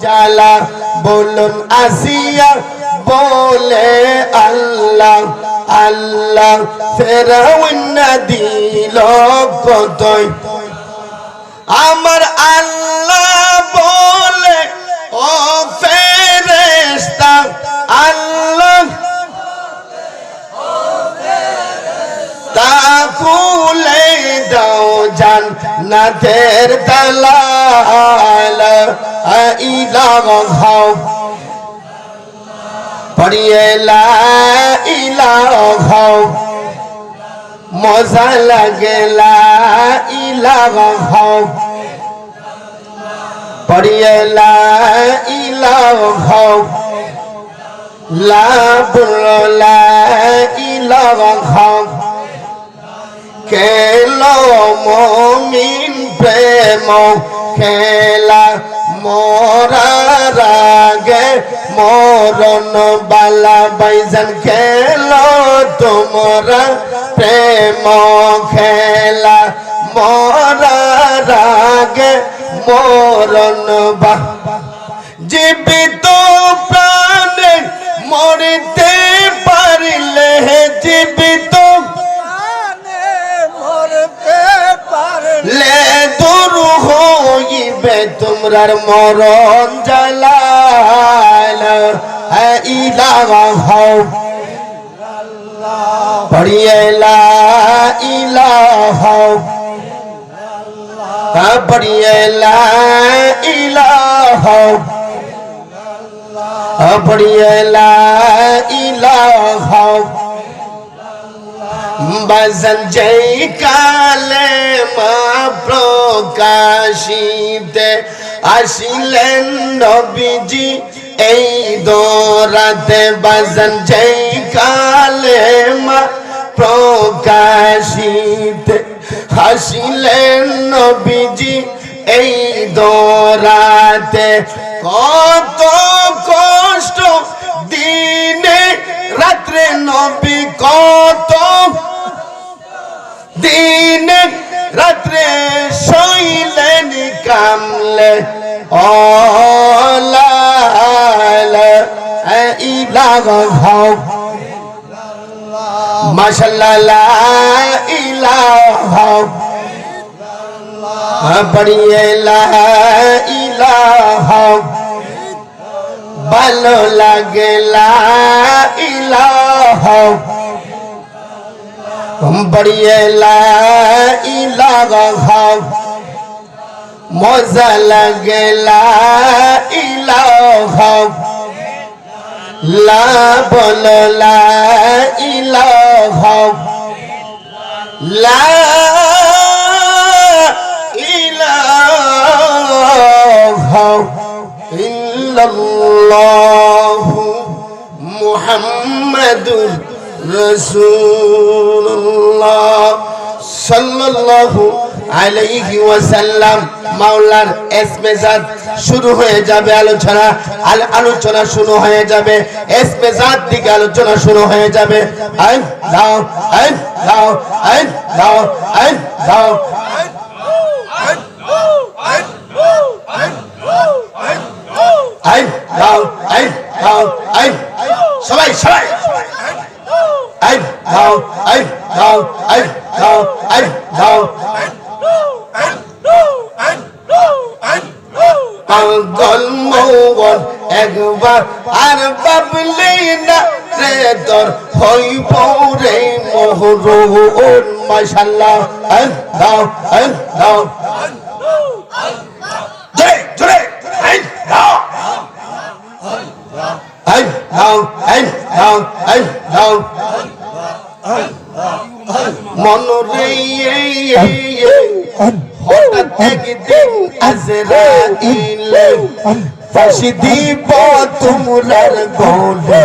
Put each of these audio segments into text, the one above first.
জালা বলুন আসিয়া বলে আল্লাহ আল্লাহ ফেরাউন না দিল কতই আমার আল্লাহ বলে ও ফেরেশতা আল্লাহ তা খুলে দাও জান্নাতের তালা লা ইলাহা পড়িয়ে লা ইলাহা মজা লাগে লা ইলাহা পড়িয়ে লা ইলাহা লা লা ইলাহা খেলো মুমিন প্রেম খেলা মরার আগে মরণ বালা বাইজান খেলো তোমরা প্রেম খেলা মরার আগে মরণ বা জীবিত প্রাণে মরতে পারলে জীবিত লে দূর হইবে তোমরার মরণ জালাল ইলাহা পড়িয়ে লা ইলাহা পড়িয়ে লা ইলাহা পড়িয়ে লা ইলাহা বাজন যেই কালে মা প্রকাশিতে আসিলেন নবীজি এই দরাতে বাজন যেই কালে মা প্রকাশিতে আসিলেন নবীজি এই দরাতে কত কষ্ট দিনে রাত্রে নবী কত দিনে রাত্রে শৈলেন কামলে লা ইলাহা মাশাআল্লাহ লা ইলাহা পড়িয়ে লা ইলাহা ভালো লাগে লা ইলাহা পড়িয়ে লা ইলাহা মজা লাগে লা ইলাহা লা বলো লা ইলাহা লা ইলাহা ইল্লাল্লাহু মুহাম্মাদুর রাসূলুল্লাহ সাল্লাল্লাহু আলাইহি ওয়াসাল্লাম মাওলার ইসমেজাত শুরু হয়ে যাবে আলোচনা শুরু হয়ে যাবে ইসমেজাত দিকে আলোচনা শুরু হয়ে যাবে আই দাও আই দাও আই দাও আই দাও আই দাও আই দাও আই সবাই সবাই আই দাও আই দাও আই দাও আই দাও পাগল মৌন একবার আর বাবলি না রে তোর হইব রে মোহরুন মাশাআল্লাহ আই দাও আই দাও জয় জয় আই দাও আই দাও আই দাও আই দাও মনরে হঠাৎ একদিন আজরাইল ফাঁসি দিব তোমরার গলে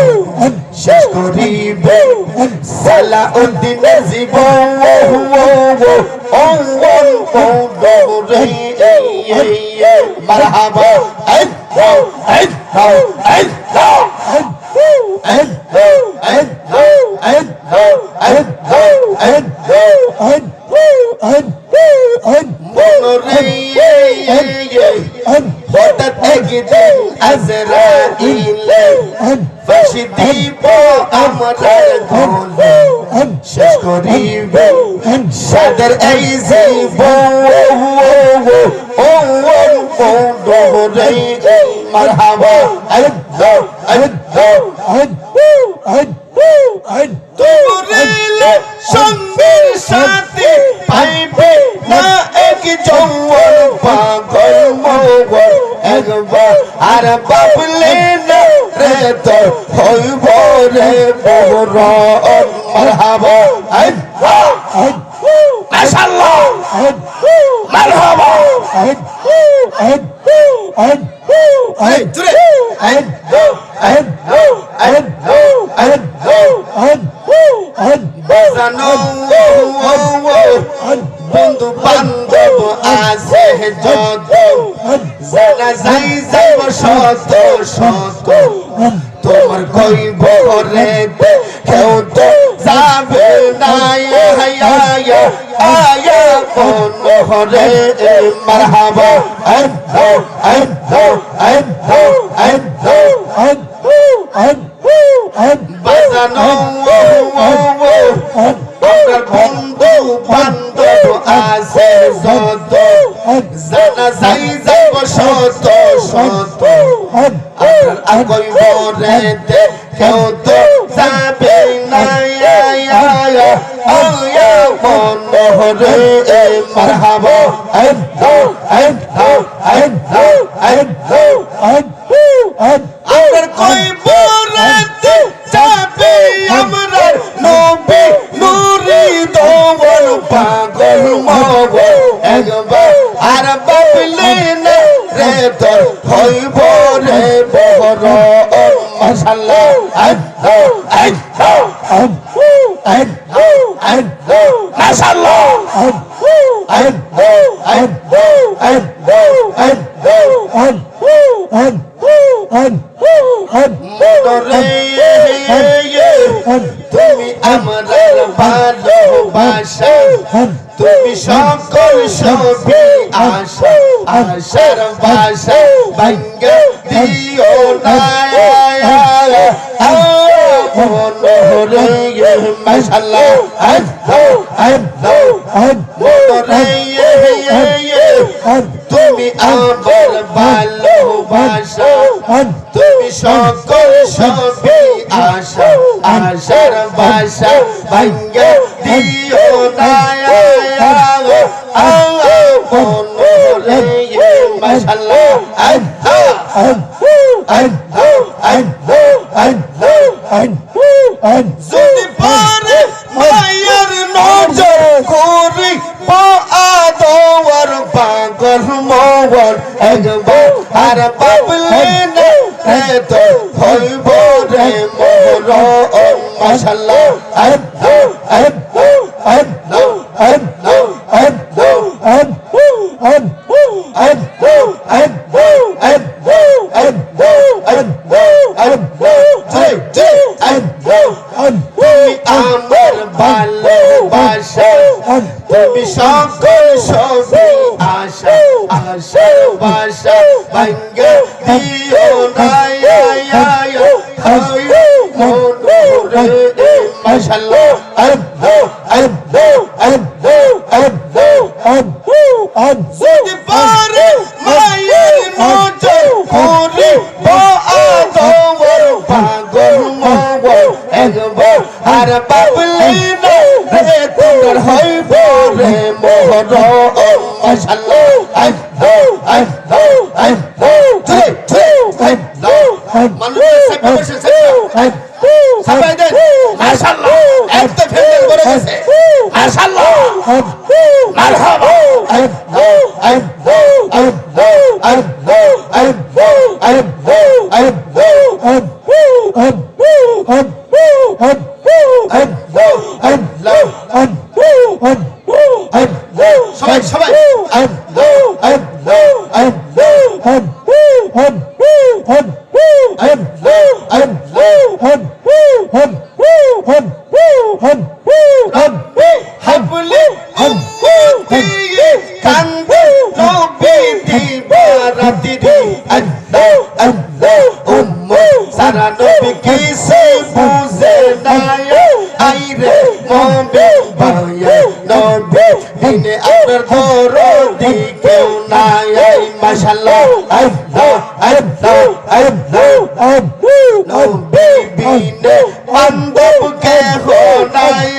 শেষ করিবে সালাউদ্দিন জীবন মারহাবা আই দাও আই দাও আই দাও আই দাও আই দাও আই দাও আই দাও আই দাও মনরে হঠাৎ একদিন আজরাইলে ফাঁসি দিব আমরার গলে শেষ করিবে সাদের এই জীবন ও ডোরে মারহাবা তোমরিলে সঙ্গের সাথে পাইবে না এক জৌবন পাগল মোগল একবার আর বাবলে না রে তো হইব রে বহরন মারহাবা মাশাআল্লাহ মারহাবা বন্ধু বান্ধব আছে যত জানা যাই যাইব শত শত তোমার কইব রে কেউ তো যাবে না আয়া বনহরে মারহাবা বাজানো আপনার বন্ধু বান্ধব আছে যত জানা যাই যাইব শত শত আপনার আকইব রে কেউ তো যাবে না আয়া বনহরে মারহাবা আপনার কইব রে যাবে আমরা নবী নুরি দোবল পাগল মোগল একবার আর বাবলে না রে তোর হইব রে বহর মাশাআল্লাহ মাশাআল্লাহ তুমি আমার ভালোবাসা তুমি সকল সবই আশা আশার বাসা ভাঙ্গা দিও না মাশাআল্লাহ তুমি আমার ভালোবাসা তুমি সকল সবই আশা আশার বাসা ভাঙ্গা দিও না মাশাআল্লাহ যদি পারে মায়ের নজর করি আদর পাগল মোগল একবার আর বাবলে না রে তো হইব রে মোহর মাশাআল্লাহ আমার ভালোবাসা তুমি সকল সবই আশা আশার বাসা ভাঙ্গা দিও না মাশাআল্লাহ যদি পারে মায়ের নজর করি আদর পাগল মোগল একবার আর বাবলে না রে তোমার হইব রে মোহর মাশাআল্লাহ মানুষের সাথে বসে সবাই দেন মাশাআল্লাহ একদম ফেল করে গেছে মাশাআল্লাহ মারহাবা সবাই সবাই হাবলি কান্দে নবী দিবারাতি আল্লাহ কিসে বুঝে না আইরে মুমিন ভাইয়া নবী বিনে আপনার দরদি কেউ নাই মাশাআল্লাহ আল্লাহ আল্লাহ আল্লাহ নবী বিনে বান্ধব কেহ নাই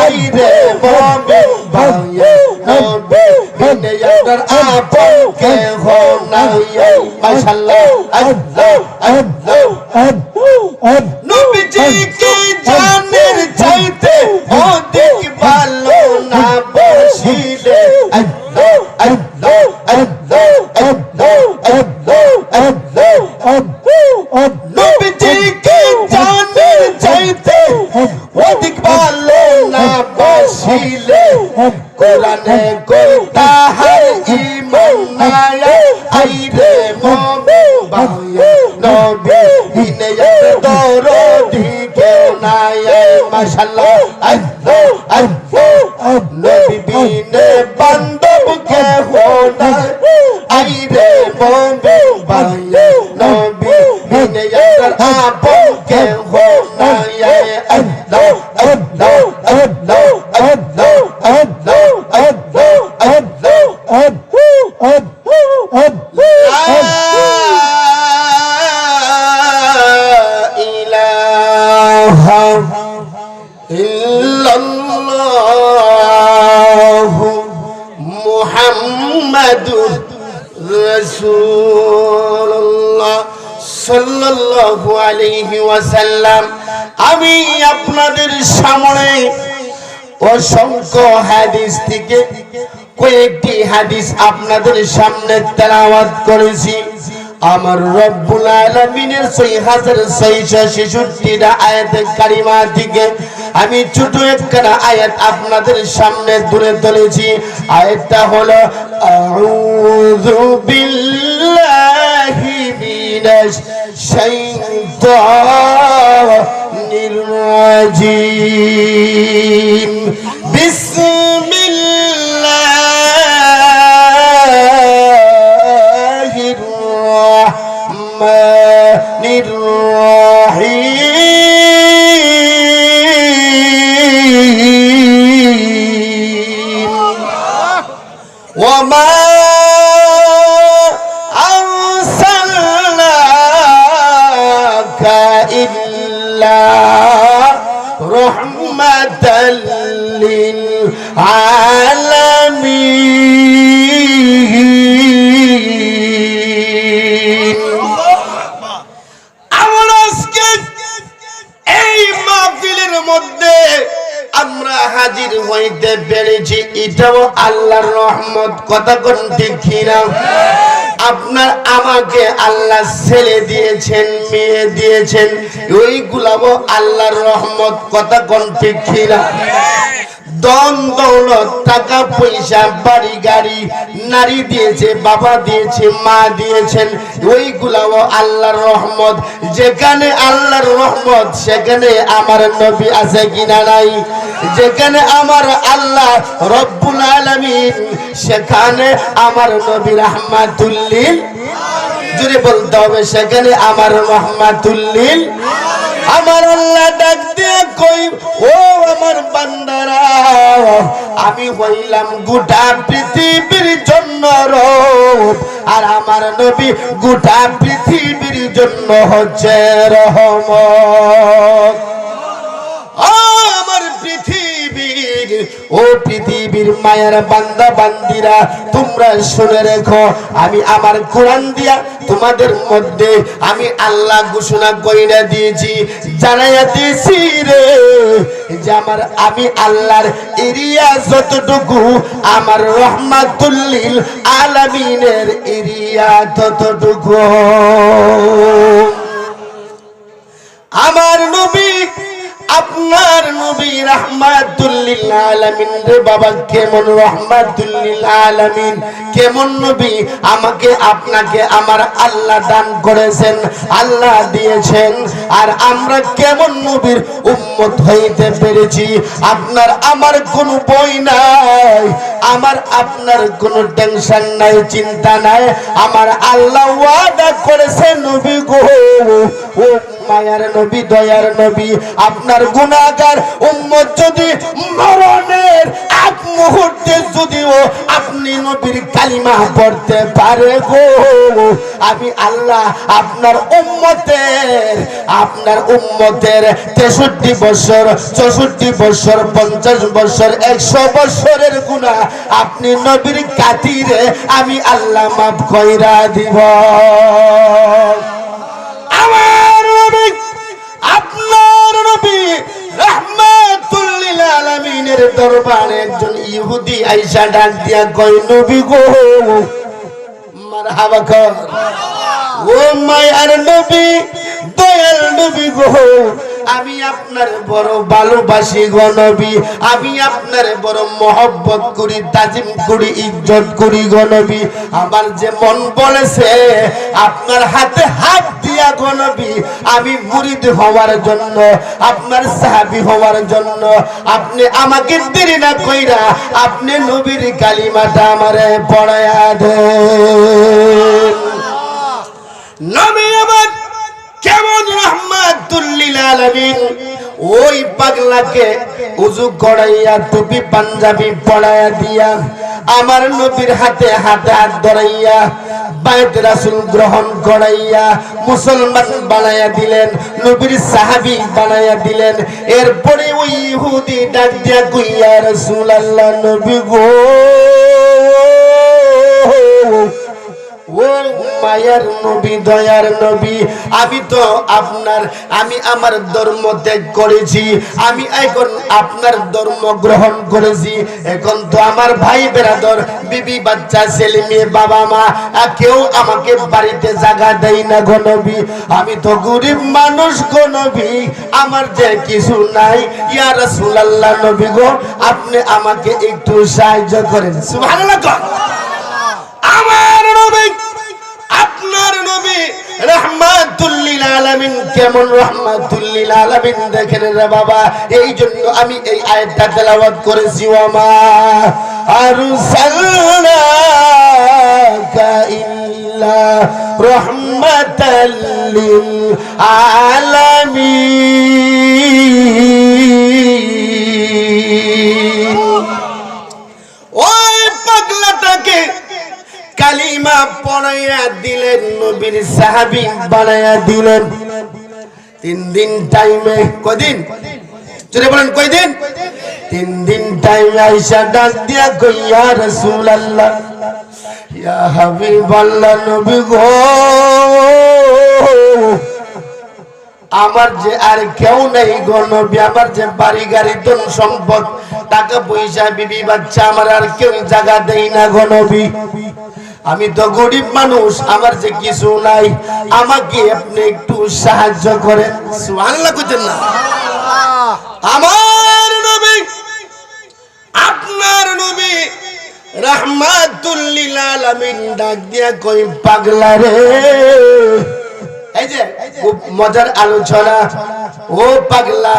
আইরে মুমিন ভাইয়া নবী বিনে আপনার আপন কেহ নাই মাশাআল্লাহ আল্লাহ আল্লাহ নবীজি কি জানের চাইতে অধিক ভালো না বসিলে আল্লাহ আল্লাহ আল্লাহ আল্লাহ আল্লাহ আল্লাহ নবীজি কি জানের চাইতে অধিক ভালো না বসিলে কোরআনে কই তাহার ঈমান নাই আইরে মুমিন ভাইয়া নবী বিনে দরদি কেউ নাই মাশাআল্লাহ আল্লাহ আল্লাহ নবী বিনে বান্ধব কেহ নাই আইরে মুমিন ভাইয়া নবী বিনে আপন কেহ নাই আল্লাহ আল্লাহ আল্লাহ আল্লাহ আল্লাহ আল্লাহ মুহাম্মাদুর রাসূলুল্লাহ সাল্লাল্লাহু আলাইহি ওয়াসাল্লাম। আমি আপনাদের সামনে অসংখ্য হাদিস থেকে কয়েকটি হাদিস আপনাদের সামনে তেলাওয়াত করেছি। আমার রব্বুল আলামিনের 6666টা আয়াতে কারিমা থেকে আমি ছোট একটা আয়াত আপনাদের সামনে তুলে ধরেছি। আয়াতটা হলো আউযু বিল্লাহি মিনাশ শাইতানির রাজিম বিসমিল্লাহির রাহমানির রাহিম ওয়ামা আরসালনাকা ইল্লা রাহমাতাল লিল আলামিন। আমরা আজকে এই মাহফিলের মধ্যে আমরা হাজির হইতে পেরেছি, এটাও আল্লাহর রহমত। কথা কোন ঠিক কিনা? আপনার আমাকে আল্লাহ ছেলে দিয়েছেন, মেয়ে দিয়েছেন, ওইগুলাও আল্লাহর রহমত। কথা কোন ঠিক কিনা? ধন দৌলত, টাকা পয়সা, বাড়ি গাড়ি, নারী দিয়েছে, বাবা দিয়েছে, মা দিয়েছেন, ওইগুলাও আল্লাহর রহমত। যেখানে আল্লাহর রহমত সেখানে আমার নবী আছে কিনা নাই? যেখানে আমার আল্লাহ রব্বুল আলামিন সেখানে আমার নবী রাহমাতুল লিল, জুড়ে বলতে হবে, সেখানে আমার রাহমাতুল লিল। আমার আল্লাহ ডাক দিয়ে কই, ও আমার বান্দারা, আমি হইলাম গোটা পৃথিবীর জন্য রব, আর আমার নবী গোটা পৃথিবীর জন্য হচ্ছে রহমত। আমার পৃথিবীর, ও পৃথিবীর মায়ের বান্দা বান্দিরা, তোমরা শুনে রেখো, আমি আমার কোরআন দিয়া তোমাদের মধ্যে আমি আল্লাহ ঘোষণা কইরা দিয়েছি, জানাইয়া দিয়েছি রে, যে আমি আল্লাহর এরিয়া যতটুকু, আমার রহমাতুল লিল আলামিনের এরিয়া ততটুকু। আমার নবী, আপনার নবী রাহমাতুল লিল আলামিন রে বাবা, কেমন রাহমাতুল লিল আলামিন, কেমন নবী আমাকে আপনাকে আমার আল্লাহ দান করেছেন, আল্লাহ দিয়েছেন। আর আমরা কেমন নবীর উম্মত হইতে পেরেছি। আপনার আমার কোনো বই নাই, আমার আপনার কোনো টেনশন নাই, চিন্তা নাই। আমার আল্লাহ ওয়াদা করেছে, নবী গো ও মায়ার নবী দয়ার নবী আপনার গুনাহগার উম্মত যদি মরণের এক মুহূর্তে যদিও আপনি নবীর কালিমা পড়তে পারে গো আমি আল্লাহ আপনার উম্মতের 63 বছর 64 বছর 50 বছর 100 বছরের গুনাহ আপনি নবীর খাতিরে আমি আল্লাহ মাফ কইরা দিব আমার নবী আপনার নবী রাহমাতুল লিল আলামিনের দরবারে একজন ইহুদি আয়েশা ডাক দিয়া কই নবী গো মারহাবা কর ও মায়ার নবী দয়াল নবী গো আমি আপনার বড় ভালোবাসি গো নবী আমি আপনার বড় মহব্বত করি তাজিম করি ইজ্জত করি গো নবী আমার যে মন বলেছে আপনার হাতে হাত দিয়া গো নবী আমি মুরিদ হওয়ার জন্য আপনার সাহাবী হওয়ার জন্য আপনি আমাকে দেরি না কইরা আপনি নবীর কালিমাটা আমারে পড়ায়া দেন নবী আমার কেমন রাহমাতুল লিল আলামিন ওই পাগলাকে ওযু করাইয়া টুপি পাঞ্জাবি পরাইয়া দিয়া আমার নবীর হাতে হাতে হাত ধরাইয়া বাইত রাসূল গ্রহণ করাইয়া মুসলমান বানায়া দিলেন নবীর সাহাবী বানায়া দিলেন এরপরে ওই ইহুদি ডাক দিয়া কইয়া রাসূলুল্লাহ নবী গো ও মায়ার নবী দয়ার নবী আমি আমার ধর্ম ত্যাগ করেছি আমি এখন আপনার ধর্ম গ্রহণ করেছি এখন তো আমার ভাই বেরাদর বিবি বাচ্চা ছেলে মেয়ে বাবা মা কেউ আমাকে বাড়িতে জায়গা দেয় না গো নবী আমি তো গরিব মানুষ গো নবী আমার যে কিছু নাই ইয়া রাসূলুল্লাহ নবী গো আপনি আমাকে একটু সাহায্য করেন সুবহানাল্লাহ আমার নবী আপনার নবী রাহমাতুল লিল আলামিন কেমন রাহমাতুল লিল আলামিন দেখেন রে বাবা এইজন্য আমি এই আয়াতটা তেলাওয়াত করেছি ওমা আরসালনাকা ইল্লা রাহমাতাল লিল আলামিন ওই পাগলাটাকে কালিমা পড়াইয়া দিলেন নবীর সাহাবী বানায়া দিলেন 3 দিন টাইমে কয়দিন জোরে বলেন কয়দিন 3 দিন টাইমে আয়েশা ডাক দিয়া কই ইয়া রাসূলুল্লাহ ইয়া হাবিবাল্লাহ নবী গো আমার যে আর কেউ নেই গো নবী আমার যে বাড়ি গাড়ি ধন সম্পদ টাকা পয়সা বিবি বাচ্চা আমার আর কেউ জায়গা দেই না গো নবী আমি তো গরিব মানুষ আমার যে কিছু নাই আমাকে আপনি একটু সাহায্য করেন সুবহানাল্লাহ কইতেন না আমার নবী আপনার নবী রাহমাতুল লিল আলামিন ডাক দিয়া কই পাগলা রে এই যে খুব মজার আলোচনা ও পাগলা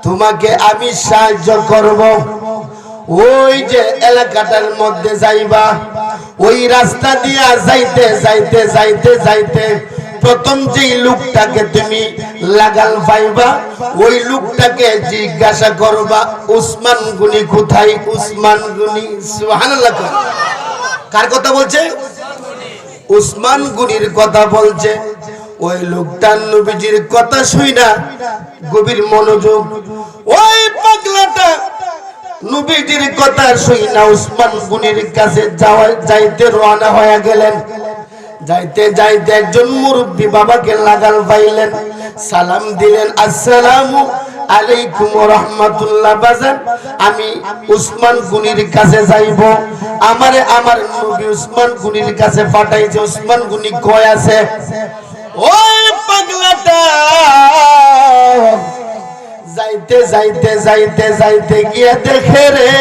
তোমাকে আমি সাহায্য করব ওই যে এলাকাটার মধ্যে যাইবা ওই রাস্তা দিয়া যাইতে যাইতে যাইতে যাইতে প্রথম যেই লোকটাকে তুমি লাগাল পাইবা ওই লোকটাকে জিজ্ঞাসা করবা উসমান গনি কোথায় উসমান গনি সুবহানাল্লাহ কার কথা বলছে উসমান গনির কথা বলছে ওই লোকটা নবীজির কথা শুইনা গভীর মনোযোগ ওই পাগলাটা নবীজির কথা শুইনা উসমান গনির কাছে যাইতে রওনা হয়ে গেলেন যাইতে যাইতে একজন মুরব্বি বাবাকে লাগাল পাইলেন সালাম দিলেন আসসালামু আলাইকুম ওয়া রাহমাতুল্লাহ বাজান আমি উসমান গনির কাছে যাইব আমারে আমার নবী উসমান গনির কাছে পাঠাইছে উসমান গনি কই আছে ওই পাগলাটা যাইতে যাইতে যাইতে যাইতে গিয়ে দেখে রে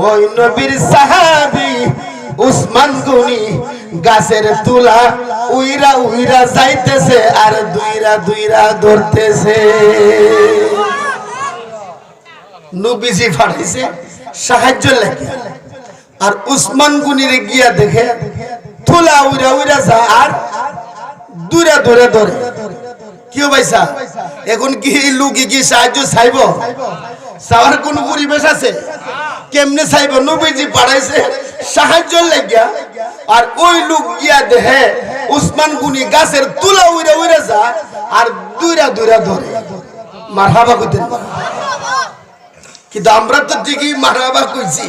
ওই নবীর সাহাবী উসমান গনি গাছের তুলা উইরা উইরা যাইতেছে আর দুইরা দুইরা ধরতেছে নবীজি পাঠাইছে সাহায্য লাগে আর উসমান গনির গিয়া দেখে তুলা উইরা উইরা যায় আর দূরে দূরে ধরে কিও ভাইসা এখন কি লোকে কি সাহায্য চাইব চাওয়ার কোন পরিবেশ আছে কেমনে চাইব নবীজি পাঠাইছে সাহায্য লাগিয়া আর ওই লোক গিয়া দেহে উসমান গনি গাছের তুলা উইরা উইরা যা আর দূরে দূরে ধরে মারহাবা কইতেন কিন্তু আমরা তো ঠিকই মারহাবা কইছি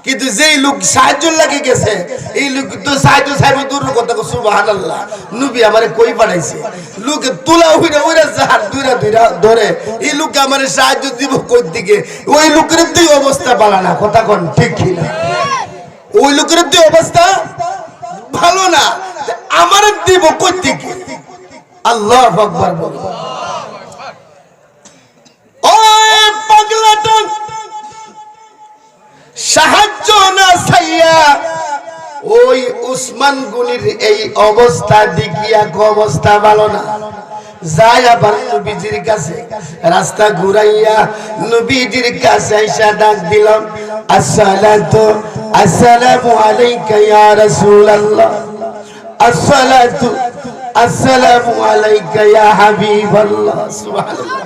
কিন্তু যেই লোক সাহায্য লাগে গেছে এই লোক তো সাহায্য চাইব দূর কথা সুবহানাল্লাহ নবী আমারে কই পাঠাইছে লোকে তুলা উইরা উইরা যা আর দূরে দূরে ধরে এই লোক আমারে সাহায্য দিব কই দিকে ওই লোকের তুই অবস্থা ভালো না কথা কোন ঠিক কি না ওই লোকের তুই অবস্থা ভালো না আমারে দিব কই দিকে আল্লাহু আকবার বল ওই পাগলাটা সাহায্য না চাইয়া ওই উসমান গনির এই অবস্থা দেখিয়া অবস্থা ভালো না যাই আবার নবীজির কাছে রাস্তা ঘুরাইয়া নবীজির কাছে আইসা ডাক দিলাম আসসালামু আলাইকা ইয়া রাসূলুল্লাহ আসসালামু আলাইকা ইয়া হাবিবাল্লাহ সুবহানাল্লাহ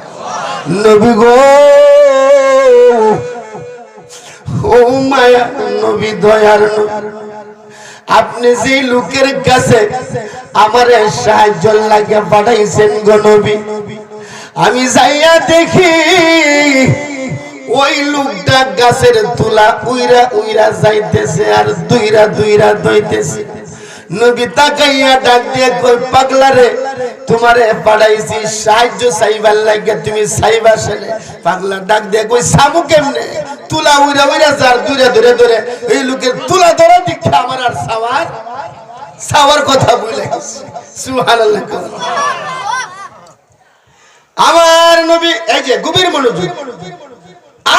নবী গো ও মায়া নবী দয়ার আপনি যে লোকের কাছে আমারে সাহায্য লাগে পাঠাইছেন গো নবী আমি যাইয়া দেখি ওই লোকটা গাছের তুলা উইরা উইরা যাইতেছে আর দুইরা দুইরা দইতেছে নবী তাকাইয়া ডাক দিয়ে কই পাগলা রে তোমারে পাঠাইছি সাহায্য চাইবার লাগে তুমি চাইবা সেনে পাগলা ডাক দিয়ে কই সামু কেমনে তুলা উইরা উইরা যার দূরে দূরে ধরে এই লোকের তুলা ধরা দীক্ষা আমার আর সাওয়ার কথা বলে সুবহানাল্লাহ আমার নবী এই যে গভীর মনোযোগ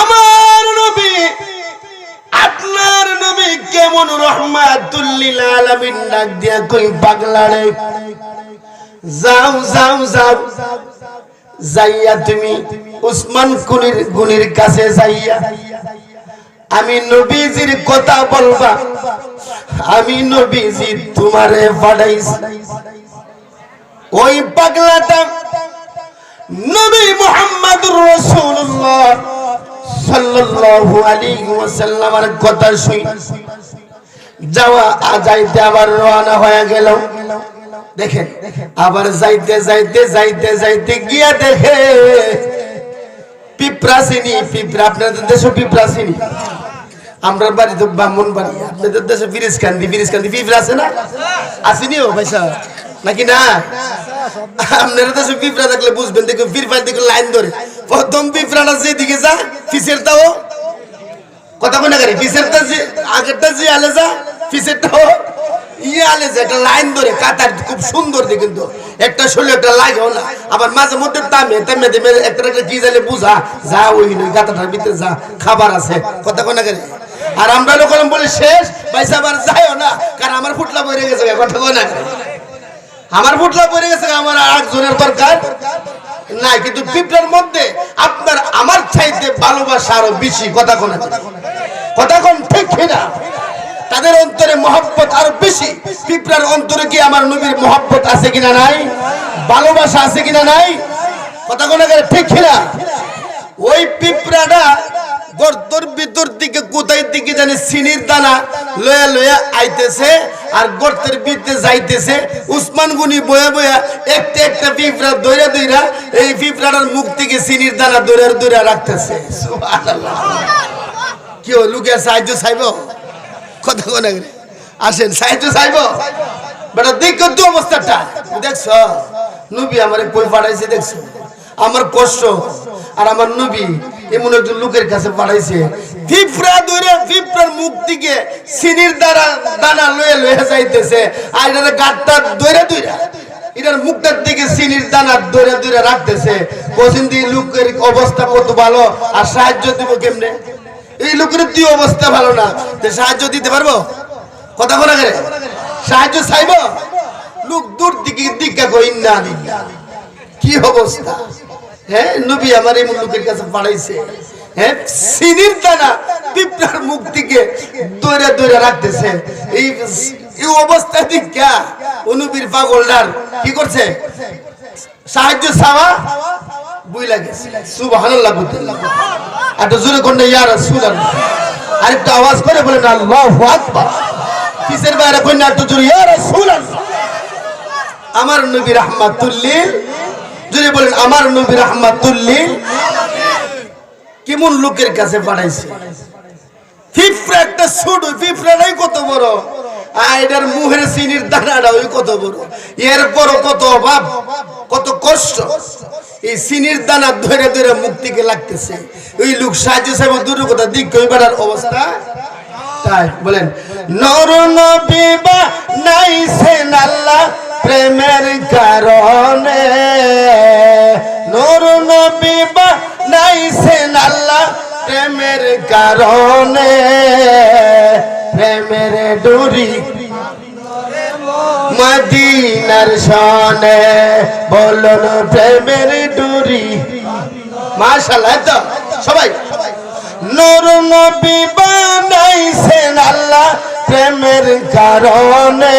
আমার নবী আপনার নবী কেমন রহমাতুল লিল আলামিন ডাক দিয়া কই পাগলা রে যাও যাও যাও যাইয়া তুমি উসমান গনির কাছে যাইয়া আমি নবীজির কথা বলবা আমি নবীজি তোমারে পাঠাইছি ওই পাগলাটা নবী মুহাম্মদুর রাসূলুল্লাহ সাল্লাল্লাহু আলাইহি ওয়াসাল্লামের কথা শুই যাওয়া যাইতে আবার রওনা হয়ে গেল দেখেন আবার যাইতে যাইতে যাইতে যাইতে গিয়া দেখে পিঁপড়াছিনি পিঁপড়া আপনাদের দেশে পিঁপড়াছিনি আমরা বাড়ি তো ব্রাহ্মণ বাড়ি আপনাদের দেশে ফিরিজকান্দি পিঁপড়া আছে না আসেনি ও ভাইসা নাকি না আপনারা দেশে পিঁপড়া থাকলে বুঝবেন দেখুন পিঁপড়া দেখুন লাইন ধরে প্রথম পিঁপড়াটা যেদিকে যা পিছেরটাও কথা কোনা গাড়ি পিছেরটা যে আগেরটা যে আলে যা পিছেরটাও ইয়ালে যে একটা লাইন ধরে কাতার খুব সুন্দর দেখে কিন্তু একটা শরীর একটা লাগেও না আবার মাঝে মধ্যে তামে একটা একটা কি জালে বুঝা যা ওই গাতাটার ভিতরে যা খাবার আছে কথা কোনা গাড়ি আর আমরা লোক বলে শেষ পয়সা আবার যাইও না কারণ আমার ফুটলা পড়ে গেছে কথা কোনা গাড়ি আমার ফুটলা পড়ে গেছে আমার আরেকজনের দরকার নাই কিন্তু পিঁপড়ার মধ্যে আপনার আমার চাইতে ভালোবাসা আরো বেশি কথা কোন ঠিক কিনা তাদের অন্তরে মহব্বত আরো বেশি পিঁপড়ার অন্তরে কি আমার নবীর মহব্বত আছে কিনা নাই ভালোবাসা আছে কিনা নাই কথা কোন ঠিক কিনা ওই পিঁপড়াটা গর্তের ভিতর দিকে কোথায় দিকে জানি চিনির দানা লয়া লয়া আইতেছে আর গর্তের ভিতরে যাইতেছে উসমান গনি বয়া বয়া একটা একটা পিঁপড়া দইরা দইরা এই পিঁপড়াটার মুখ থেকে চিনির দানা দইরা দইরা রাখতেছে সুবহানাল্লাহ কি ও লোকে সাহায্য চাইব কথা কোন আসেন সাহায্য চাইব বেটা দেখো তো অবস্থাটা দেখছো নবী আমারে কই পাঠাইছে দেখছো আমার কষ্ট আর আমার নবী এমন একজন লোকের কাছে পাঠাইছে পিঁপড়া ধরে পিঁপড়ার মুখ থেকে চিনির দানা লয়ে লয়ে যাইতেছে আর এটার গাঁটটা ধরে ধরে এটার মুখটার দিকে চিনির দানা ধরে ধরে রাখতেছে কোচিন দিয়ে লোকের অবস্থা কত ভালো আর সাহায্য দিব কেমনে এই লোকের তুই অবস্থা ভালো না সাহায্য দিতে পারবো কথা বলা গেলে সাহায্য চাইব লোক দূর দিকে দিকা কই না কি অবস্থা হ্যাঁ নবী আমার এই লোকের কাছে পাঠাইছে হ্যাঁ চিনির দানা পিঁপড়ার মুখ থেকে দইরা দইরা রাখতেছে এই অবস্থা দেখা নবীর পাগলদার কি করছে সাহায্য চাওয়া বুই লাগে সুবহানাল্লাহ বুঝলেন এত জোরে কোন ইয়া রাসূলুল্লাহ আরেকটু আওয়াজ করে বলেন আল্লাহু আকবার কিসের বাইরে কোন এত জোরে ইয়া রাসূলুল্লাহ আমার নবী রাহমাতুল লিল জোরে বলেন আমার নবী রাহমাতুল লিল কেমন লোকের কাছে পাঠাইছে ফিফরা একটা ছোট ফিফরাটাই কত বড় আইডার মুহের সিনির দানাটা ওই কত বড় এর বড় কত অভাব কত কষ্ট এই সিনির দানা ধরে ধরে মুক্তিকে লাগতেছে ওই লোক সাহায্য সেবা দূর কথা দিক কইবার অবস্থা তাই বলেন নর নবী বানাইছেন আল্লাহ প্রেমের কারণে নর নবী বানাইছেন আল্লাহ প্রেমের কারণে প্রেমের ডুরি মদিনার শানে বলুন প্রেমের ডুরি মাশাআল্লাহ তো সবাই নূর নবী বানাইছেন আল্লাহ প্রেমের কারণে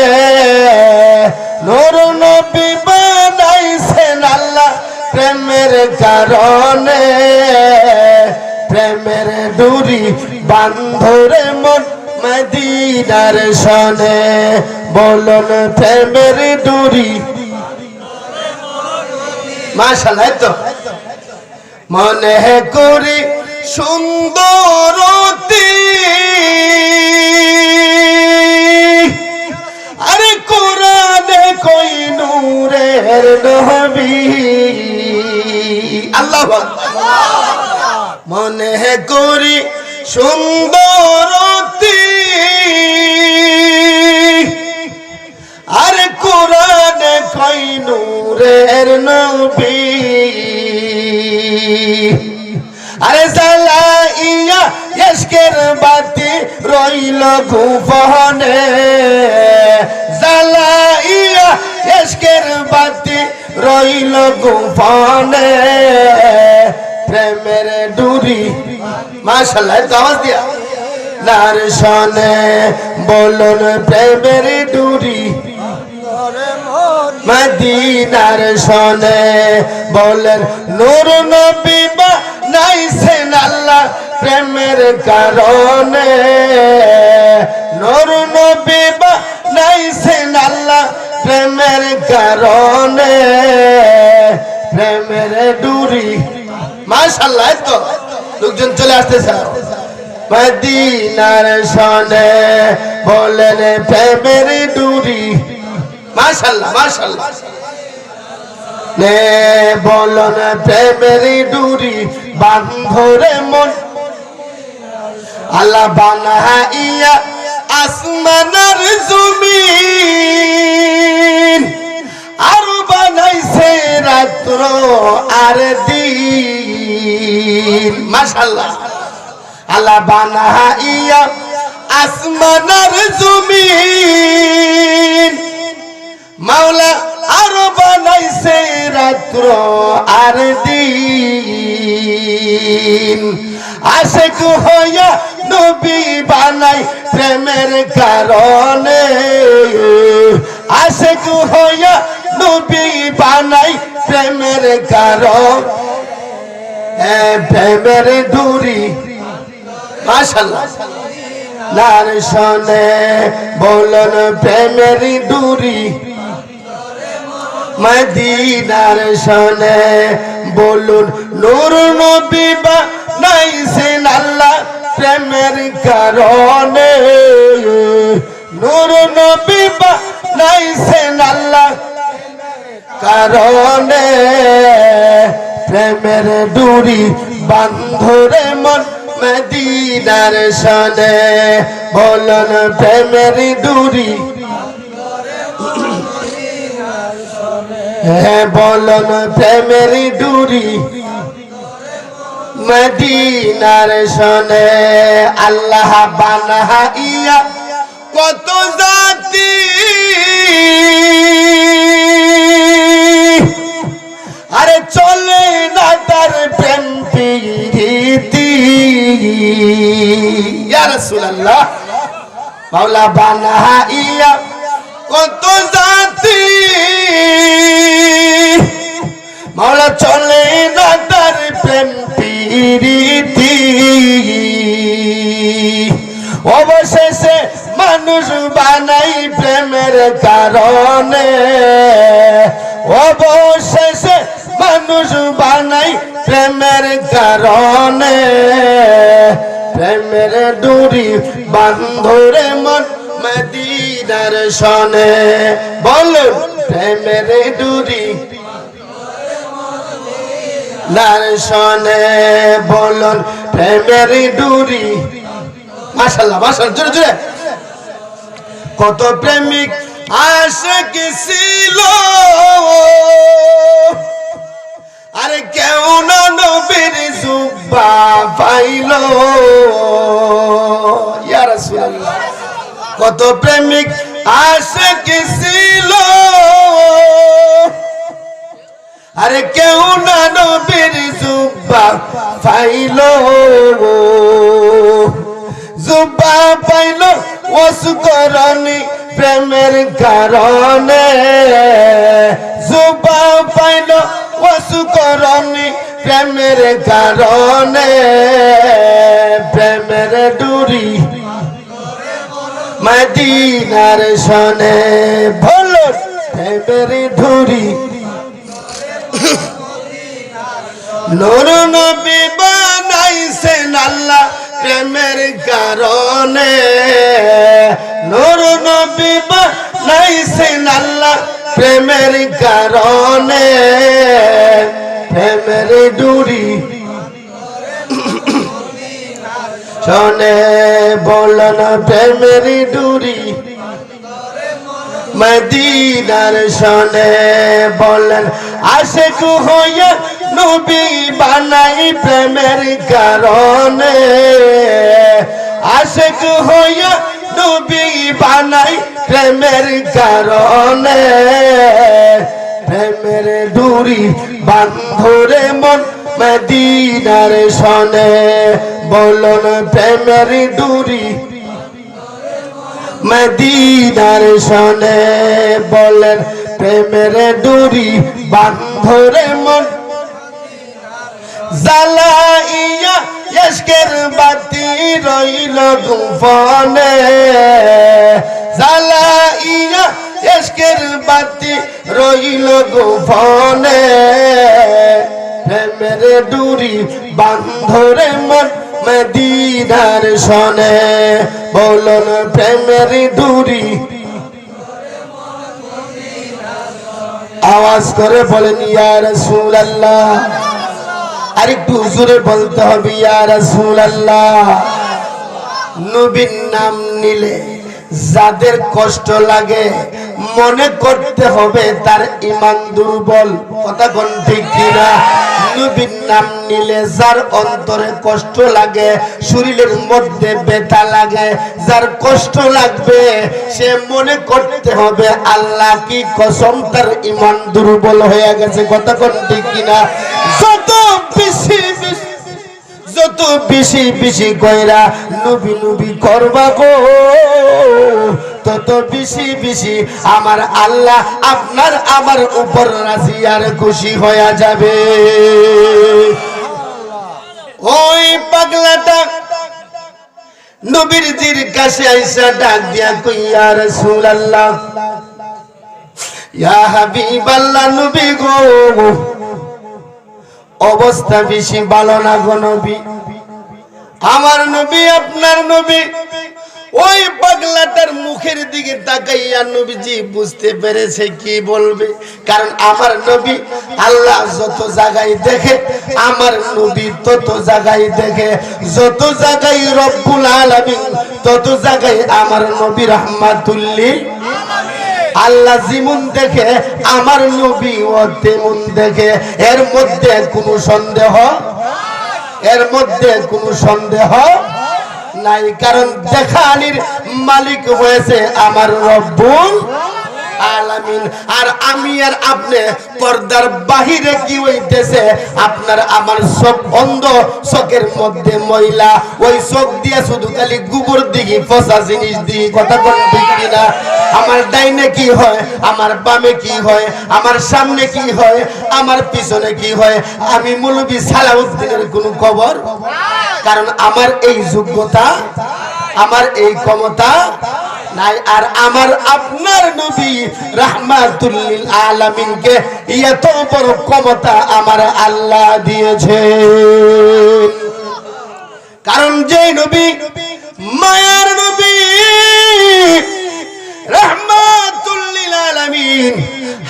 নূর নবী বানাইছেন আল্লাহ প্রেমের কারণে প্রেমের ডুরি বান্ধরে মন মদিনার শানে বলুন প্রেমের ডুরি মাশাআল্লাহ তো মনে করি সুন্দরতি আরে কোরআনে কই নূরের নবী আল্লাহু আকবার মনে করি সুন্দরতি আরে কোরআনে কই নূরের নবী আরে জ্বালাইয়া ইশকের বাতি রইল গোপনে জ্বালাইয়া ইশকের বাতি রইল গোপনে প্রেমের ডুরি মাশাআল্লাহ আওয়াজ দিয়া নার শানে বলুন প্রেমের ডুরি মদিনার শানে বলেন নূর নবী বানাইছেন আল্লাহ প্রেমের কারণে নূর নবী বানাইছেন আল্লাহ প্রেমের কারণে প্রেমের ডুরি মাশাআল্লাহ তো লোকজন চলে আসতেছে মদিনার শানে বলেন প্রেমের ডুরি মাশাআল্লাহ মাশাআল্লাহ নে বলুন প্রেমের ডুরি বান্ধরে মন আল্লাহ বানাইয়া আসমানের জমিন আর বানাইছে রাত্র আর দিন মাশাআল্লাহ আল্লাহ বানাইয়া আসমানের জমিন মাওলা আর বানাইছে রাত্র আর দিন আশিক হইয়া নবী বানাই প্রেমের কারণে আশিক হইয়া নবী বানাই প্রেমের কারণ প্রেমের ডুরি মাশাআল্লাহ নার শানে বলুন প্রেমের ডুরি মদিনার শানে বলুন নূর নবী বানাইছেন আল্লাহ প্রেমের কারণে নূর নবী বানাইছেন আল্লাহ কারণে প্রেমের ডুরি বান্ধরে মন মদিনার শানে বলুন প্রেমের ডুরি বলুন প্রেমের ডুরি মদিনার শানে আল্লাহ বানাইয়া কত জাতি আরে চলে না তার প্রেম প্রীতি ইয়া রাসূলুল্লাহ মাওলা বানাইয়া কত জাতি মাওলা চলে না তার প্রেম প্রীতি অবশেষে মানুষ বানাই প্রেমের কারণে অবশেষে মানুষ বানাই প্রেমের কারণে প্রেমের ডুরি বান্ধরে মন মদিনার শনে বলুন প্রেমের ডুরি দর্শনে বলুন প্রেমের ডুরি মাশাআল্লাহ মাশাআল্লাহ জোরে জোরে কত প্রেমিক আশিক ছিল আরে কেউ না নবীর জুব্বা পাইলো ইয়া রাসূলুল্লাহ কত প্রেমিক আশিক ছিল আরে কেউ না নবীর জুব্বা পাইলো জুব্বা পাইলো ওয়াসুকরণী প্রেমের কারণে জুব্বা পাইলো ওয়াসুকরণী প্রেমের কারণে প্রেমের ডুরি মদিনার শনে বলুন প্রেমের ডুরি নূর নবী বানাইছেন আল্লাহ প্রেমের কারণে নূর নবী বানাইছেন আল্লাহ প্রেমের কারণে প্রেমের ডুরি শোনে বলন প্রেমের ডুরি মদিনার শনে বলেন আশিক হইয়া নবী বানাই প্রেমের কারণে আশিক হইয়া নবী বানাই প্রেমের কারণে প্রেমের ডুরি বান্ধরে মন মদিনার শনে বলুন প্রেমের ডুরি মদিনার শনে বলেন প্রেমের ডুরি বান্ধরে মন জ্বালাইয়া ইশকের বাতি রইল গুফনে জ্বালাইয়া ইশকের বাতি রইল গুফনে প্রেমের ডুরি বান্ধরে মন মদিনার শনে বলুন প্রেমের ডুরি আওয়াজ করে বলেন ইয়া রাসূলুল্লাহ আরেকটু জোরে বলতে হবে ইয়া রাসূলুল্লাহ নবীর নাম নিলে যাদের কষ্ট লাগে মনে করতে হবে তার ঈমান দুর্বল কথা কোন ঠিক কিনা নবীর নাম নিলে যার অন্তরে কষ্ট লাগে শরীরের মধ্যে ব্যথা লাগে যার কষ্ট লাগবে সে মনে করতে হবে আল্লাহ কি কসম তার ঈমান দুর্বল হয়ে গেছে কথা কোন ঠিক কিনা যত বেশি বেশি কইরা নবী নবী করবা গো তত বেশি বেশি আমার আল্লাহ আপনার আমার উপর রাজি আর খুশি হয়ে যাবে ওই পাগলাটা নবীর জির কাছে আইসা ডাক দিয়া কই ইয়া রাসূলুল্লাহ ইয়া হাবিবাল্লাহ নবী গো অবস্থা বেশি ভালো না গো নবী আমার নবী আপনার নবী ওই পাগলাটার মুখের দিকে তাকাইয়া নবীজি বুঝতে পেরেছে কি বলবে কারণ আমার নবী আল্লাহ যত জায়গায় দেখে আমার নবী তত জায়গায় দেখে যত জায়গায় রব্বুল আলামিন তত জায়গায় আমার নবী রাহমাতুল লিল আল্লাহ যেমন দেখে আমার নবী ও তেমন দেখে এর মধ্যে কোনো সন্দেহ নাই কারণ দেখানির মালিক হয়েছে আমার রব্বুল আলামিন। আর আমি আর আপনি পর্দার বাহিরে কি হইতেছে, আপনার আমার চোখ অন্ধ, চোখের মধ্যে ময়লা, ওই চোখ দিয়ে শুধু খালি গোবর দিকে পচা জিনিস দিয়ে কথা বল ঠিক কিনা? আমার ডাইনে কি হয়, আমার বামে কি হয়, আমার সামনে কি হয়, আমার পিছনে কি হয়, আমি মৌলভী সালাউদ্দিনের কোন খবর? কারণ আমার এই যোগ্যতা, আমার এই ক্ষমতা নাই। আর আমার আপনার নবী রাহমাতুল লিল আলামিনকে এত বড় ক্ষমতা আমার আল্লাহ দিয়েছে। কারণ যে নবী মায়ার নবী রাহমাতুল লিল আলামিন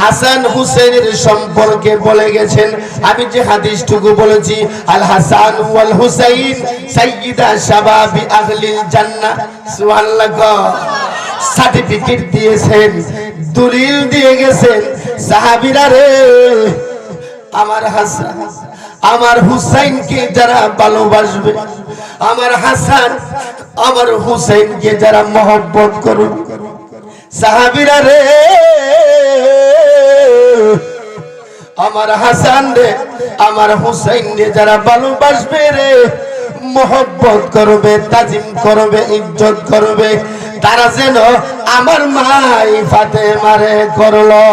হাসান হুসেনের সম্পর্কে বলে গেছেন, আমি যে হাদিসটুকু বলেছি, আল হাসান ওয়াল হুসাইন সাইয়্যিদা শাবাবি আহলিল জান্নাহ, সুবহানাল্লাহ। সার্টিফিকেট দিয়েছেন, দলিল দিয়ে গেছেন সাহাবীরা রে, আমার হাসান আমার হুসাইনকে যারা ভালোবাসবে, আমার হাসান আমার হুসাইনকে যারা মহব্বত করবে, সাহাবীরা রে আমার হাসান রে আমার হুসাইন রে যারা ভালোবাসবে রে, মহব্বত করবে, তাজিম করবে, ইজ্জত করবে, তারা যেন আমার মাই ফাতেমারে করলো।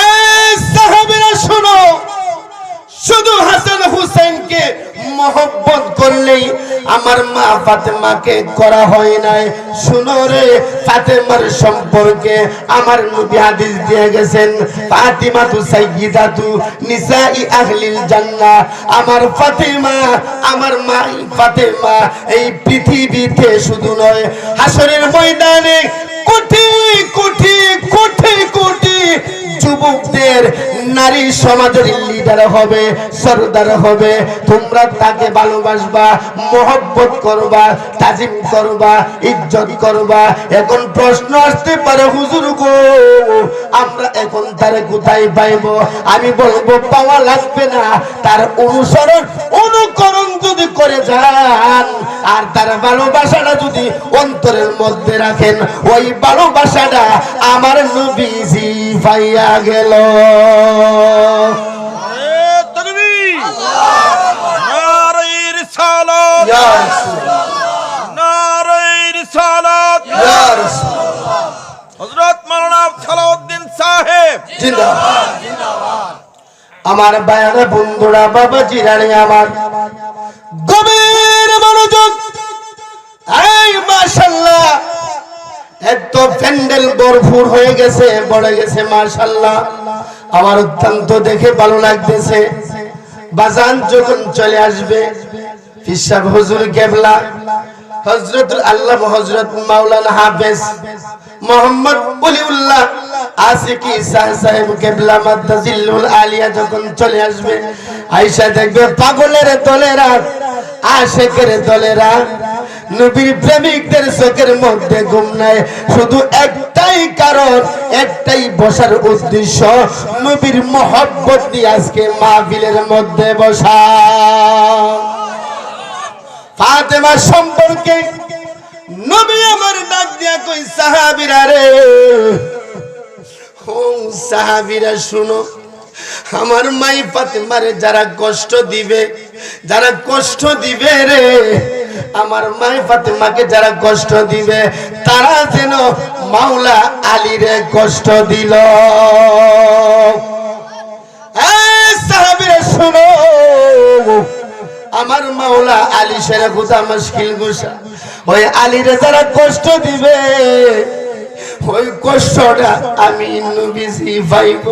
এই সাহাবীরা শুনো, শুধু হাসান হুসাইনকে মহব্বত করলেই আমার মা ফাতেমাকে করা হয় নাই। শুনো রে, ফাতেমার সম্পর্কে আমার নবী হাদিস দিয়ে গেছেন, ফাতিমাতু সাইয়্যিদাতু নিসাই আহলিল জান্নাহ। আমার ফাতেমা, আমার মা ফাতেমা এই পৃথিবীতে শুধু নয়, হাসরের ময়দানে কোটি কোটি কোটি কোটি যুবকদের নারী সমাজের লিডার হবে, সরদার হবে। তোমরা তাকে ভালোবাসবা, মহব্বত করবা, তাজিম করবা, ইজ্জত করবা। এখন প্রশ্ন আসতে পারে, হুজুর গো আমরা এখন তারে কোথায় পাইব? আমি বলবো পাওয়া লাগবে না, তার অনুসরণ অনুকরণ যদি করে যান আর তার ভালোবাসাটা যদি অন্তরের মধ্যে রাখেন, ওই ভালোবাসাটা আমার নবীজি পাইয়া গেল। আমার বায়ানা বন্ধুরা, বাবা জিরানি, আমার গভীর মনোযোগ। এই মাশাআল্লাহ, এত প্যান্ডেল ভরপুর হয়ে গেছে, বড় গেছে, মাশাআল্লাহ। আমার অত্যন্ত দেখে ভালো লাগতেছে। বাজান যখন চলে আসবে, পিসাব হুজুর কেবলা হযরতুল আল্লাহ হযরত মাওলানা হাফেজ মোহাম্মদ ওলিউল্লাহ আশিকি শাহ সাহেব কেবলা মাদ্দাজিল্লুল আলিয়া যখন চলে আসবে, আয়েশা দেখবে পাগলের দলেরা, আশিকের দলেরা, নবীর প্রেমিকদের চোখের মধ্যে ঘুম নাই। শুধু একটাই কারণ, একটাই বসার উদ্দেশ্য, নবীর মহব্বত নিয়ে আজকে মাহফিলের মধ্যে বসা। ফাতেমা সম্পর্কে নবী আমার ডাক দিয়া কই, সাহাবীরা রে, ও সাহাবীরা শুনো, আমার মাই ফাতেমারে যারা কষ্ট দিবে, যারা কষ্ট দিবে রে, আমার মাই ফাতেমাকে যারা কষ্ট দিবে, তারা যেন মাওলা আলীরে কষ্ট দিল। এই সাহাবীরা শুনো, আমার মাওলা আলী সেরা গুজা মুশকিল গুসা, ওই আলীরে যারা কষ্ট দিবে, ওই কষ্টটা আমি নবীজি পাইব।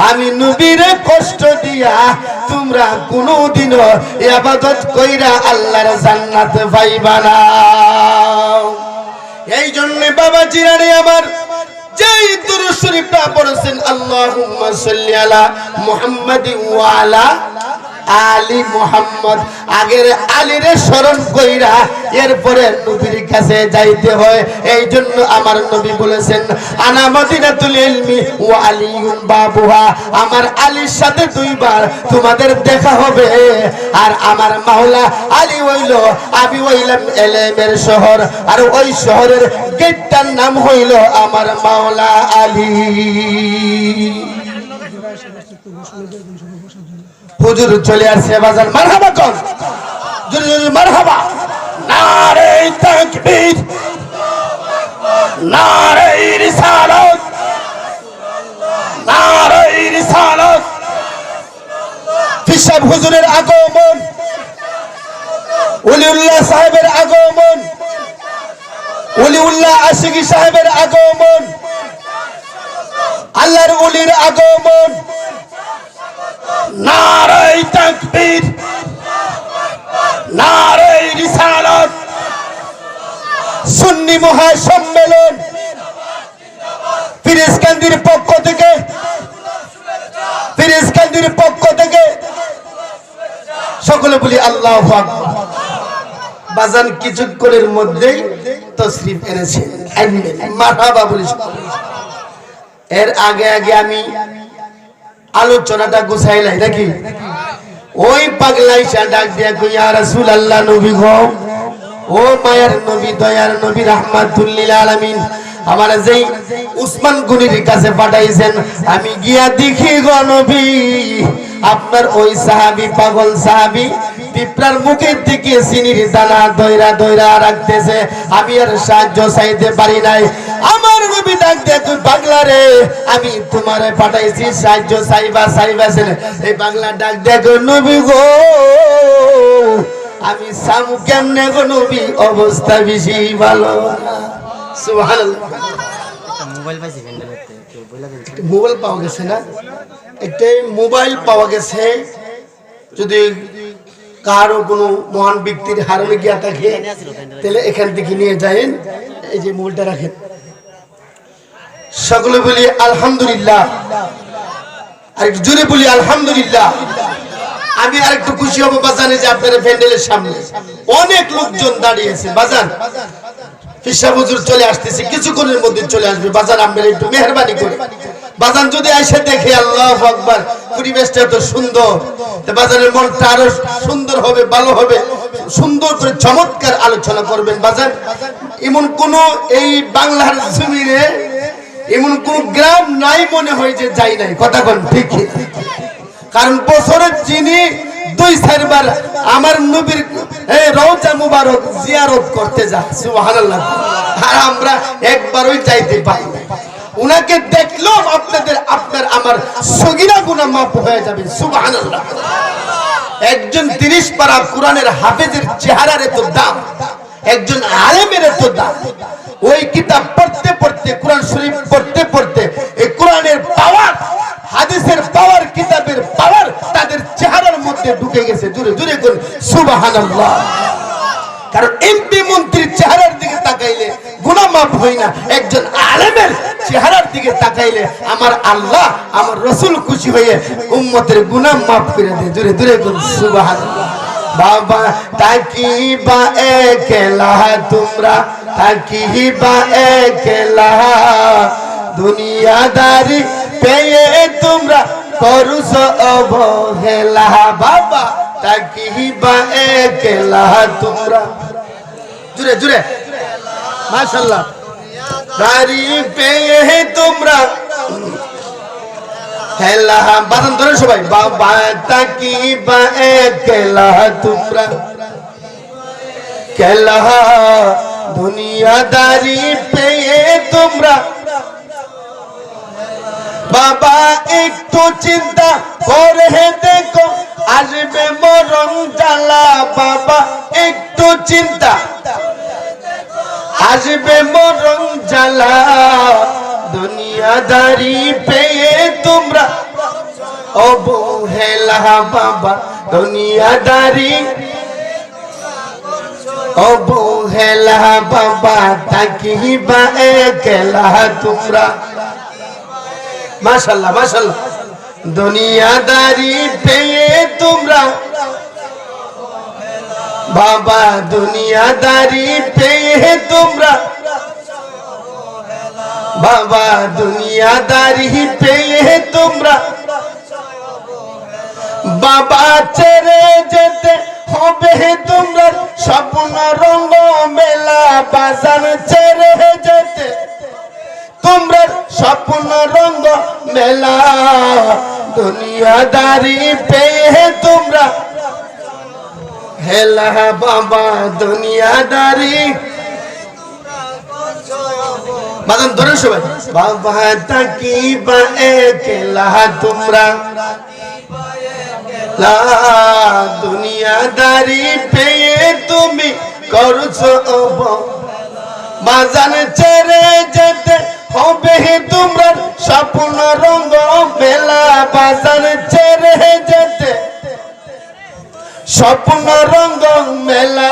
আমি নবীরে কষ্ট দিয়া তোমরা কোনোদিনও ইবাদত কইরা আল্লাহর জান্নাত পাইবা না। এই জন্য বাবা জিরানি আমার, যেই দুরূদ শরীফটা পড়ছেন, আল্লাহুম্মা সাল্লি আলা মুহাম্মাদিন ওয়া আলা আলী মুহাম্মদ আগের আলীরে স্মরণ কইরা এরপরে নবীর কাছে যাইতে হয়। এই জন্য আমার নবী বলেছেন আনা মদিনাতুল ইলমি ওয়া আলিয়ুন বাবুহা, আমার আলীর সাথে দুইবার তোমাদের দেখা হবে। আর আমার মাওলা আলী হইল, আমি হইলাম এলেমের শহর, আর ওই শহরের গেটটার নাম হইল আমার মাওলা আলী। হুজুর চলে আসছে বাজার, মারহাবা কর জোরে জোরে মারহাবা। নারে তাকবীর, নারে রিসালাত, নারে রিসালাত। ফিসাব হুজুরের আগমন, ওলিউল্লাহ সাহেবের আগমন, ওলিউল্লাহ আশিকি সাহেবের আগমন, আল্লাহর ওলির আগমন। নারে তাকবীর, নারে রিসালাত। সুন্নি মহাসম্মেলন ফিরিজকান্দির পক্ষ থেকে, ফিরিজকান্দির পক্ষ থেকে সকলে বলি আল্লাহু আকবার। বাজান কিছুক্ষণের মধ্যেই তশরিফ এনেছে, মারহাবা বলি। এর আগে আগে আমি আলোচনাটা গুছাইলাই নাকি? ওই পাগলাইশা ডাক দিয়া কই ইয়া রাসূলুল্লাহ, নবী গো, ও মায়ার নবী, দয়ার নবী, রাহমাতুল লিল আলামিন, আমার যেই উসমান গনির কাছে পাঠাইছেন, আমি গিয়া দেখি গো নবী, আপনার ওই সাহাবী, পাগল সাহাবী পিঁপড়ার মুখের দিকে চিনির দানা দইরা দইরা রাখতেছে। আমি আর সাহায্য চাইতে পারি নাই। আমার নবী ডাক দেয়, তুই পাগলা রে, আমি তোমারে পাঠাইছি সাহায্য চাইবা চাইবাছেন। এই পাগলা ডাক দেয়, নবী গো, আমি সামু কেমনে গো নবী, অবস্থা বেশি ভালো না। সুবহানাল্লাহ। মোবাইল পাওয়া গেছে না? একটা মোবাইল পাওয়া গেছে। যদি কারো কোনো মহান ব্যক্তির হারানো গিয়া থাকে তাহলে এখান থেকে নিয়ে যায়েন, এই যে মোবাইলটা রাখেন। সকলে বলি আলহামদুলিল্লাহ, আর একটু জোরে বলি আলহামদুলিল্লাহ। আমি আর একটু খুশি হব বাজানে যে আপনার প্যান্ডেলের সামনে অনেক লোকজন দাঁড়িয়েছে। বাজান ফিসা হুজুর চলে আসতেছে, কিছুক্ষণের মধ্যে চলে আসবে। বাজান আপনারা একটু মেহেরবানি করে বাজান যদি এসে দেখে আল্লাহু আকবার, পরিবেশটা এত সুন্দর, বাজানের মনটা আরো সুন্দর হবে, ভালো হবে। সুন্দর করে চমৎকার আলোচনা করবেন বাজান। এমন কোন এই বাংলার জমিনে এমন কোন গ্রাম নাই মনে হয় যে যাই নাই, কথা কোন ঠিক? কারণ বছরের যিনি 2-4 বার আমার নবীর রওজা মুবারক জিয়ারত করতে যায়, সুবহানাল্লাহ, আর আমরা একবারই যাইতে পাই না। উনাকে দেখলো আপনার আমার সগীরা গুনাহ মাফ হয়ে যাবে, সুবহানাল্লাহ। একজন 30 পারা কোরআনের হাফেজের চেহারার এত দাম, একজন আলেমের এত দাম। ওই কিতাব পড়তে পড়তে, কোরআন শরীফ পড়তে পড়তে এই কোরআনের পাওয়ার, হাদিসের পাওয়ার, কিতাবের পাওয়ার তাদের চেহারার মধ্যে ঢুকে গেছে। জোরে জোরে করুন সুবহানাল্লাহ। কারণ এমপি মন্ত্রীর চেহারার দিকে তাকাইলে গুনাহ মাফ হয় না, একজন আলেমের চেহারার দিকে তাকাইলে আমার আল্লাহ, আমার রাসূল খুশি হয়ে উম্মতের গুনাহ মাফ করে দেয়। জোরে জোরে করুন সুবহানাল্লাহ। বাবা তাকিবা একলা তোমরা, তাকিবা একলা, দুনিয়াদারি পেয়ে তোমরা করুস অবহেলা। বাবা তাকিবা একলা তোমরা, জুড়ে জুড়ে মাশাআল্লাহ, দারি পেয়ে তোমরা হেলা। বাদন ধরে সবাই, বাবা তাকিবা একলা তোমরা, কেলা দুনিয়াদারি পেয়ে তোমরা। বাবা একটু চিন্তা করে দেখো, আসবে মরণ জ্বালা। বাবা একটু চিন্তা, আসবে মরণ জ্বালা। দুনিয়াদারি পেয়ে তোমরা অবহেলা। বাবা দুনিয়াদারি অবহেলা। বাবা তাকিবা একলা তোমরা। মাশাআল্লাহ মাশাআল্লাহ। দুনিয়াদারি পেয়ে তোমরা বাবা দুনিয়াদারি পেয়ে তোমরা বাবা দুনিয়াদারি পেয়ে তোমরা বাবা ছেড়ে যেতে হবে তোমরা স্বপ্ন রঙ্গ মেলা বাজার ছেড়ে যেতে তোমরা স্বপ্ন রঙ্গ মেলা দুনিয়াদারি পেয়ে তোমরা হেলা বাবা দুনিয়াদারি বাজান ধরে সবাই বাবা তাকিবা একলা তোমরা লা দুনিয়াদারি পেয়ে তুমি করছো বাজান ছেড়ে যেতে হবে তোমরা স্বপ্ন রঙ্গ মেলা বাজান ছেড়ে যেতে স্বপ্ন রঙ্গ মেলা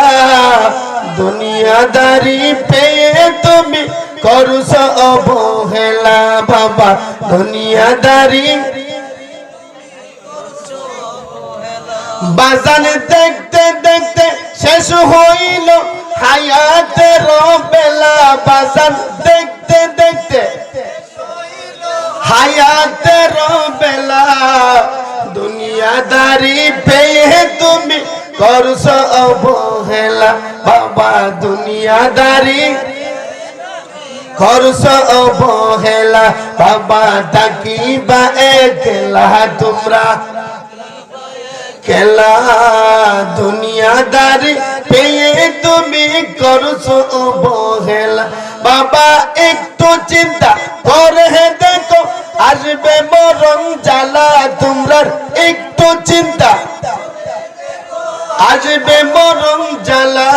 দুনিয়াদারি পেয়ে তুমি করছো অবহেলা বাবা দুনিয়াদারি বাজান দেখতে দেখতে শেষ হইল হায়াতের বেলা বাজান দেখতে দেখতে হায়াতের বেলা দুনিয়াদারি পেয়ে তুমি করছো অবহেলা বাবা দুনিয়াদারি করছো অবহেলা বাবা তাকিবা একলা তোমরা কেলা দুনিয়াদারি পেয়ে তুমি করছো অবহেলা বাবা একটু চিন্তা করে দেখো আসবে মরণ জ্বালা তোমরা একটু চিন্তা আসবে মরণ জ্বালা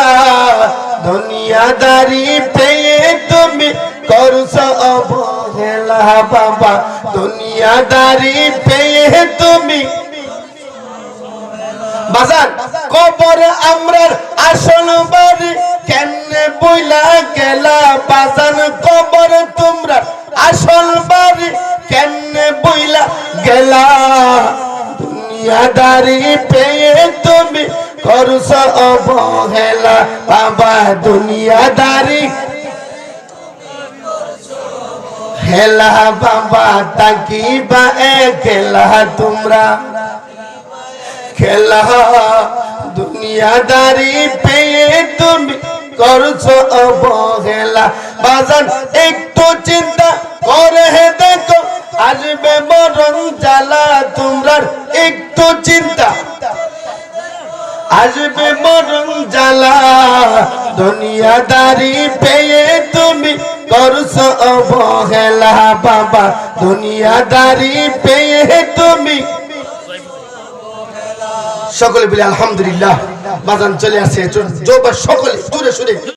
দুনিয়াদারি পেয়ে তুমি করছো অবহেলা বাবা দুনিয়াদারি পেয়ে তুমি বাজার কবর আমরার আসল বাড়ি কেনে বইলা গেলা বাজার কবর তোমরা আসল বাড়ি কেনে বইলা গেলা দুনিয়াদারি পেয়ে তুমি করছো অবহেলা বাবা দুনিয়াদারি হেলা বাবা তাকিবা একলা তোমরা খেলা দুনিয়াদারি পেয়ে তুমি করছো অবহেলা বাজান একটু চিন্তা করে দেখো আসবে মরণ জ্বালা তোমরা একটু চিন্তা আসবে মরণ জ্বালা দুনিয়াদারি পেয়ে তুমি করছো অবহেলা বাবা দুনিয়াদারি পেয়ে তুমি সকলে বলে আলহামদুলিল্লাহ বাজান চলে আসে সকলে জোরে সুরে